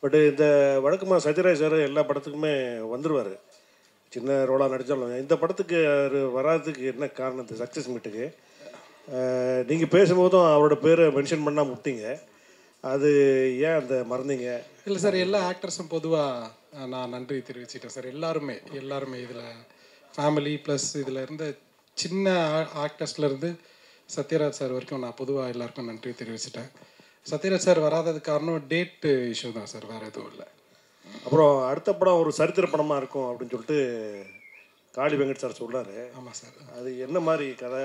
But இந்த வழக்கமாக Sathyaraj sir எல்லா படத்துக்குமே வந்துடுவார், சின்ன ரோலாக நடித்தாலும். இந்த படத்துக்கு அவர் வராதுக்கு என்ன காரணம்? இந்த சக்ஸஸ் மீட்டுக்கு நீங்கள் பேசும்போதும் அவரோட பேரை மென்ஷன் பண்ணால் முட்டிங்க, அது ஏன் அந்த மறந்தீங்க? இல்லை சார், எல்லா ஆக்டர்ஸும் பொதுவாக நான் நன்றி தெரிவிச்சிட்டேன் சார். எல்லாருமே இதில் ஃபேமிலி ப்ளஸ் இதில் இருந்த சின்ன ஆக்டர்ஸ்லேருந்து சத்யராஜ் சார் வரைக்கும் நான் பொதுவாக எல்லாருக்கும் நன்றி தெரிவிச்சிட்டேன். சத்யராஜ் சார் வராததுக்கு காரணம் டேட்டு இஷ்யூ தான் சார், வேறு எதுவும் இல்லை. அப்புறம் அடுத்த படம் ஒரு சரித்திர படமாக இருக்கும் அப்படின்னு சொல்லிட்டு காளி வெங்கட் சார் சொல்கிறாரு. ஆமாம் சார். அது என்ன மாதிரி கதை,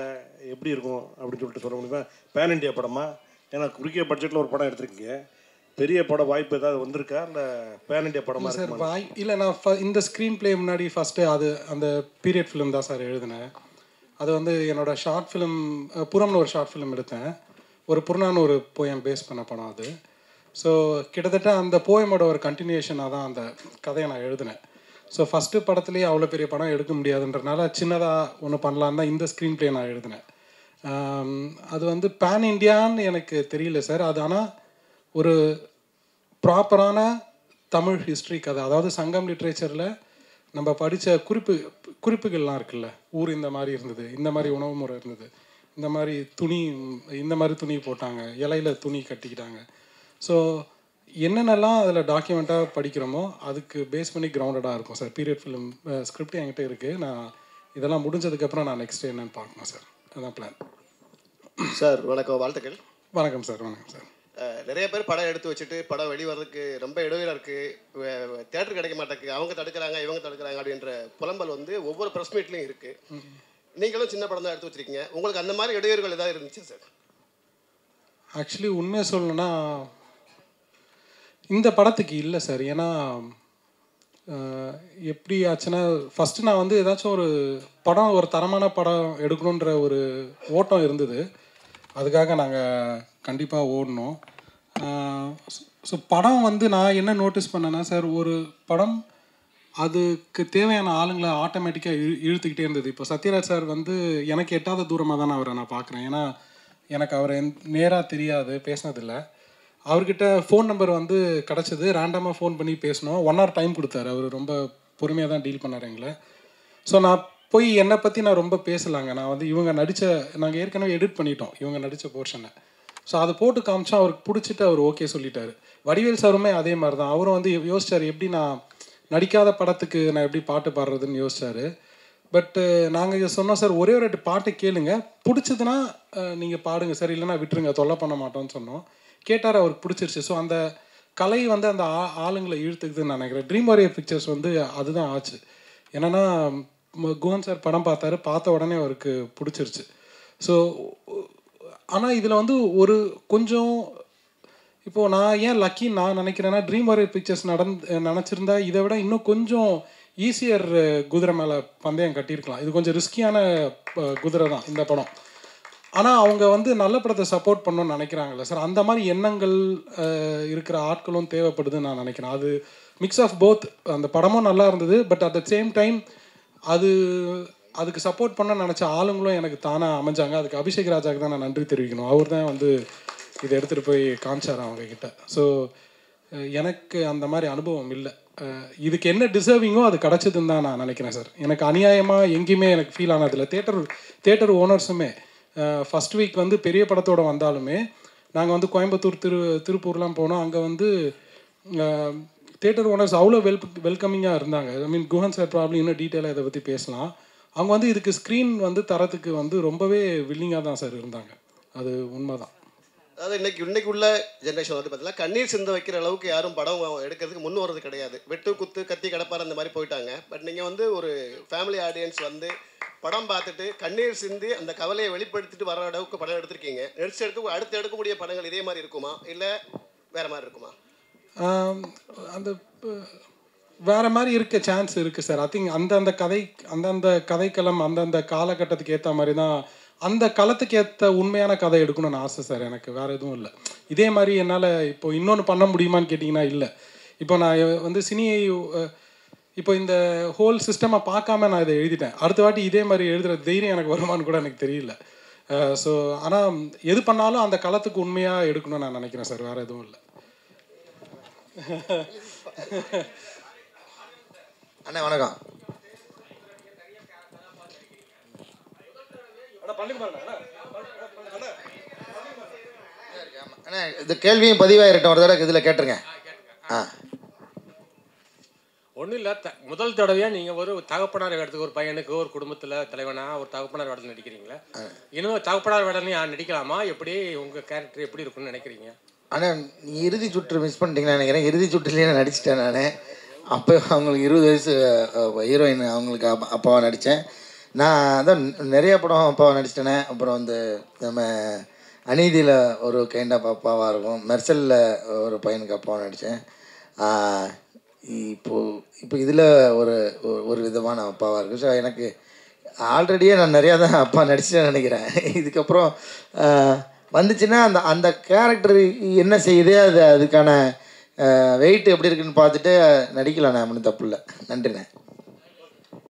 எப்படி இருக்கும் அப்படின்னு சொல்லிட்டு சொல்ல முடியுமா? பேன் இண்டியா படமா? ஏன்னா குறுகிய பட்ஜெட்டில் ஒரு படம் எடுத்திருக்கீங்க, பெரிய படம் வாய்ப்பு ஏதாவது வந்திருக்கா இல்லை பேன் இண்டியா படமாக சார்? இல்லை, நான் இந்த ஸ்க்ரீன் பிளே முன்னாடி ஃபஸ்ட்டு அந்த பீரியட் ஃபிலிம் தான் சார் எழுதினேன். அது என்னோடய ஷார்ட் ஃபிலிம் புறம்னு ஒரு ஷார்ட் ஃபிலிம் எடுத்தேன், ஒரு புறநான்னு ஒரு போயம் பேஸ் பண்ண படம் அது. ஸோ கிட்டத்தட்ட அந்த போயமோட ஒரு கண்டினியூஷனாக தான் அந்த கதையை நான் எழுதினேன். ஸோ ஃபஸ்ட்டு படத்துலேயே அவ்வளோ பெரிய படம் எடுக்க முடியாதுன்றனால சின்னதாக ஒன்று பண்ணலான்னு தான் இந்த ஸ்க்ரீன் பிளே நான் எழுதினேன். அது பேன் இண்டியான்னு எனக்கு தெரியல சார். அது ஆனால் ஒரு ப்ராப்பரான தமிழ் ஹிஸ்ட்ரி கதை. அதாவது சங்கம் லிட்ரேச்சரில் நம்ம படித்த குறிப்புகள்லாம் இருக்குல்ல, ஊர் இந்த மாதிரி இருந்தது, இந்த மாதிரி உணவு முறை இருந்தது, இந்த மாதிரி துணி போட்டாங்க, இலையில துணி கட்டிக்கிட்டாங்க. ஸோ என்னென்னலாம் அதில் டாக்குமெண்ட்டாக படிக்கிறோமோ அதுக்கு பேஸ் பண்ணி கிரவுண்டடாக இருக்கும் சார். பீரியட் ஃபிலிம் ஸ்கிரிப்ட் என்கிட்ட இருக்குது. நான் இதெல்லாம் முடிஞ்சதுக்கப்புறம் நான் நெக்ஸ்ட் என்னென்னு பார்க்கணும் சார், அதுதான் பிளான். சார் வணக்கம், வாழ்த்துக்கள். வணக்கம் சார். வணக்கம் சார். நிறைய பேர் படம் எடுத்து வச்சுட்டு படம் வெளிவரதுக்கு ரொம்ப இடையூறாக இருக்குது, தேட்டர் கிடைக்க மாட்டேங்குது, அவங்க தடுக்கிறாங்க இவங்க தடுக்கிறாங்க அப்படின்ற புலம்பல் ஒவ்வொரு ப்ரெஸ் மீட்லேயும் இருக்குது. நீங்களும் சின்ன படம் தான் எடுத்து வச்சுருக்கீங்க, உங்களுக்கு அந்த மாதிரி இடையூறுகள் ஏதாவது இருந்துச்சு சார்? ஆக்சுவலி உண்மையை சொல்லணுன்னா இந்த படத்துக்கு இல்லை சார். ஏன்னா எப்படி ஆச்சுன்னா, ஃபஸ்ட்டு நான் ஏதாச்சும் ஒரு படம், ஒரு தரமான படம் எடுக்கணுன்ற ஒரு ஓட்டம் இருந்தது, அதுக்காக நாங்கள் கண்டிப்பாக ஓடணும். ஸோ படம் நான் என்ன நோட்டீஸ் பண்ணேன்னா சார், ஒரு படம் அதுக்கு தேவையான ஆளுங்களை ஆட்டோமேட்டிக்காக இழுத்துக்கிட்டே இருந்தது. இப்போ சத்யராஜ் சார் எனக்கு எட்டாத தூரமாக தான் அவரை நான் பார்க்குறேன். ஏன்னா எனக்கு அவரை நேராக தெரியாது, பேசினதில்லை. அவர்கிட்ட ஃபோன் நம்பர் கிடச்சிது, ரேண்டமாக ஃபோன் பண்ணி பேசினோம். 1 hour டைம் கொடுத்தாரு. அவர் ரொம்ப பொறுமையாக தான் டீல் பண்ணார் எங்களை. ஸோ நான் போய் என்னை பற்றி நான் ரொம்ப பேசலாங்க. நான் இவங்க நாங்கள் ஏற்கனவே எடிட் பண்ணிட்டோம் இவங்க நடித்த போர்ஷனை. ஸோ அதை போட்டு காமிச்சா அவருக்கு பிடிச்சிட்டு அவர் ஓகே சொல்லிட்டார். வடிவேல் சாருமே அதே மாதிரி தான். அவரும் யோசிச்சார், எப்படி நான் நடிக்காத படத்துக்கு நான் எப்படி பாட்டு பாடுறதுன்னு யோசிச்சார். பட்டு நாங்கள் சொன்னோம் சார், ஒரே ஒரு பாட்டை கேளுங்க, பிடிச்சதுன்னா நீங்கள் பாடுங்க சார், இல்லைனா விட்டுருங்க, தொல்லை பண்ண மாட்டோம்னு சொன்னோம். கேட்டார், அவருக்கு பிடிச்சிருச்சு. ஸோ அந்த கலை அந்த ஆளுங்களை இழுத்துக்குதுன்னு நினைக்கிறேன். ட்ரீம் வாரியர் பிக்சர்ஸ் அதுதான் ஆச்சு. என்னென்னா குஹன் சார் படம் பார்த்த உடனே அவருக்கு பிடிச்சிருச்சு. ஸோ ஆனால் இதில் ஒரு கொஞ்சம் இப்போது நான் ஏன் லக்கின்னு நான் நினைக்கிறேன்னா, ட்ரீம் வாரியர் பிக்சர்ஸ் நினச்சிருந்தா இதை விட இன்னும் கொஞ்சம் ஈஸியர் குதிரை மேலே பந்தயம் கட்டியிருக்கலாம். இது கொஞ்சம் ரிஸ்கியான குதிரை தான் இந்த படம். ஆனால் அவங்க நல்ல படத்தை சப்போர்ட் பண்ணணும்னு நினைக்கிறாங்கல்ல சார், அந்த மாதிரி எண்ணங்கள் இருக்கிற ஆட்களும் தேவைப்படுதுன்னு நான் நினைக்கிறேன். அது மிக்ஸ் ஆஃப் போத். அந்த படமும் நல்லா இருந்தது, but at the same time அதுக்கு சப்போர்ட் பண்ண நினச்ச ஆளுங்களும் எனக்கு தானாக அமைஞ்சாங்க. அதுக்கு அபிஷேக் ராஜாவுக்கு தான் நான் நன்றி தெரிவிக்கணும். அவர் தான் இதை எடுத்துகிட்டு போய் காமிச்சார் அவங்கக்கிட்ட. ஸோ எனக்கு அந்த மாதிரி அனுபவம் இல்லை. இதுக்கு என்ன டிசர்விங்கோ அது கிடச்சதுன்னு தான் நான் நினைக்கிறேன் சார். எனக்கு அநியாயமாக எங்கேயுமே எனக்கு ஃபீல் ஆனதில்லை. தேட்டர் ஓனர்ஸுமே ஃபஸ்ட் வீக் பெரிய படத்தோடு வந்தாலுமே நாங்கள் கோயம்புத்தூர் திருப்பூர்லாம் போனோம். அங்கே தேட்டர் ஓனர்ஸ் அவ்வளோ வெல்கமிங்காக இருந்தாங்க. ஐ மீன் குஹன் சார் ப்ராப்ளம் இன்னும் டீட்டெயிலாக இதை பற்றி பேசலாம். அவங்க இதுக்கு ஸ்க்ரீன் தரத்துக்கு ரொம்பவே வில்லிங்காக தான் சார் இருந்தாங்க. அது உண்மை தான். அதாவது இன்னைக்கு உள்ள ஜென்ரேஷன் பார்த்தீங்கன்னா கண்ணீர் சிந்த வைக்கிற அளவுக்கு யாரும் படம் எடுக்கிறதுக்கு முன் வரது கிடையாது. வெட்டு குத்து கத்தி கடப்பார் அந்த மாதிரி போயிட்டாங்க. பட் நீங்கள் ஒரு ஃபேமிலி ஆடியன்ஸ் படம் பார்த்துட்டு கண்ணீர் சிந்தி அந்த கவலையை வெளிப்படுத்திட்டு வர அளவுக்கு படம் எடுத்திருக்கீங்க. அடுத்து எடுக்கக்கூடிய படங்கள் இதே மாதிரி இருக்குமா, இல்லை வேற மாதிரி இருக்குமா? அந்த வேற மாதிரி இருக்க சான்ஸ் இருக்குது சார். ஐ திங்க் அந்தந்த கதைக்களம் அந்தந்த காலகட்டத்துக்கு ஏற்ற மாதிரி தான், அந்த களத்துக்கு ஏற்ற உண்மையான கதை எடுக்கணும்னு ஆசை சார். எனக்கு வேறு எதுவும் இல்லை. இதே மாதிரி என்னால் இப்போ இன்னொன்று பண்ண முடியுமான்னு கேட்டிங்கன்னா இல்லை. இப்போ நான் சினியை இப்போ இந்த ஹோல் சிஸ்டமை பார்க்காம நான் இதை எழுதிட்டேன். அடுத்த வாட்டி இதே மாதிரி எழுதுகிற தைரியம் எனக்கு வருமானு கூட எனக்கு தெரியல. ஸோ ஆனால் எது பண்ணாலும் அந்த களத்துக்கு உண்மையாக எடுக்கணும்னு நான் நினைக்கிறேன் சார். வேறு எதுவும் இல்லை. அண்ணா வணக்கம். அண்ணா இந்த கேள்வியும் பதிவாயிருக்கட்டும், ஒரு தடவை இதில் கேட்டுருங்க. ஒன்றும் இல்லை, முதல் தடவையாக நீங்கள் ஒரு தகப்பனார் வேடத்துக்கு, ஒரு பையனுக்கு ஒரு குடும்பத்தில் தலைவனாக ஒரு தகப்பனார் வேடத்தில் நடிக்கிறீங்களா? இன்னும் தகப்பனார் வேடம்னு நடிக்கலாமா? எப்படி உங்கள் கேரக்டர் எப்படி இருக்குன்னு நினைக்கிறீங்க? ஆனால் நீங்கள் இறுதி சுற்று மிஸ் பண்ணிட்டீங்களா நினைக்கிறேன். இறுதி சுற்றுலேயே நான் நடிச்சிட்டேன். நான் அப்போ அவங்களுக்கு 20 வயசு ஹீரோயின், அவங்களுக்கு அப்பாவாக நடித்தேன். நான் தான் நிறைய படம் அப்பாவாக நடிச்சிட்டேனே. அப்புறம் வந்து நம்ம அநீதியில் ஒரு கைண்ட் ஆஃப் அப்பாவாக இருக்கும், மெர்சலில் ஒரு பையனுக்கு அப்பாவாக நடித்தேன். இப்போ இதில் ஒரு விதமான அப்பாவாக இருக்குது. ஸோ எனக்கு ஆல்ரெடியே நான் நிறையா தான் அப்பா நடிச்சிட்டேன்னு நினைக்கிறேன். இதுக்கப்புறம் வந்துச்சுன்னா அந்த கேரக்டர் என்ன செய்யுது, அதுக்கான வெயிட் எப்படி இருக்குன்னு பார்த்துட்டு நடிக்கலாம். நான் ஒன்றும் தப்பு இல்லை. நன்றிண்ணே.